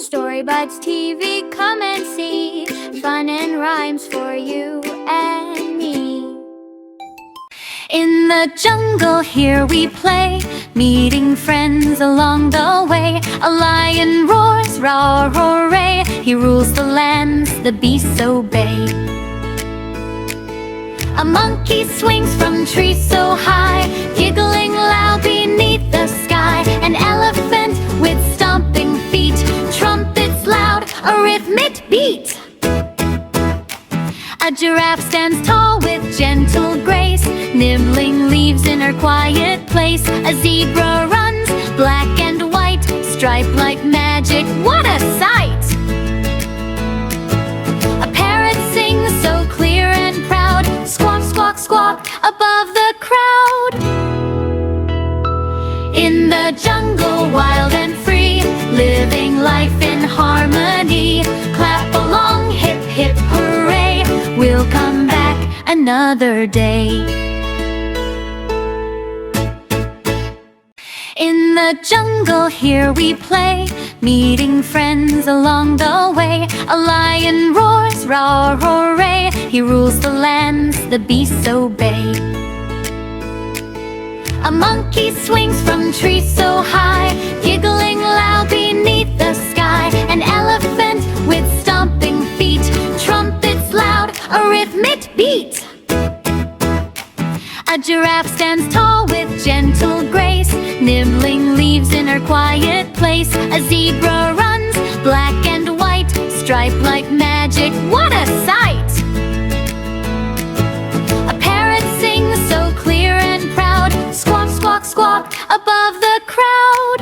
StoryBuds TV, come and see fun and rhymes for you and me. In the jungle here we play, meeting friends along the way. A lion roars, Raa-roar, he rules the lands, the beasts obey. A monkey swings from trees so high, giggling loud beneath the sky. An elephant with stomping feet, trumpets loud, a rhythmic beat. A giraffe stands tall with gentle grace, nibbling leaves in her quiet place. A zebra runs, black and white, striped like magic, what a sight! A parrot sings so clear and proud, squawk, squawk, squawk, above the crowd. In the jungle, wild and free, living life in harmony. Clap along, hip, hip, hooray, we'll come back another day. In the jungle here we play, meeting friends along the way. A lion roars, Raa-roar, he rules the lands, the beasts obey. A monkey swings from trees so high, giggling loud beneath the sky. An elephant with stomping feet, trumpets loud, a rhythmic beat. A giraffe stands tall with gentle grace, nibbling leaves in her quiet place. A zebra runs, black and white, striped like magic, what a sight! A parrot sings so clear and proud, squawk, squawk, squawk, above the crowd.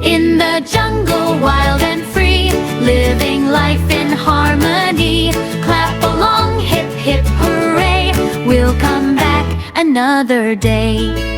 In the jungle, wild and free, living life in harmony. Clap along, hip, hip, hooray, we'll come back another day.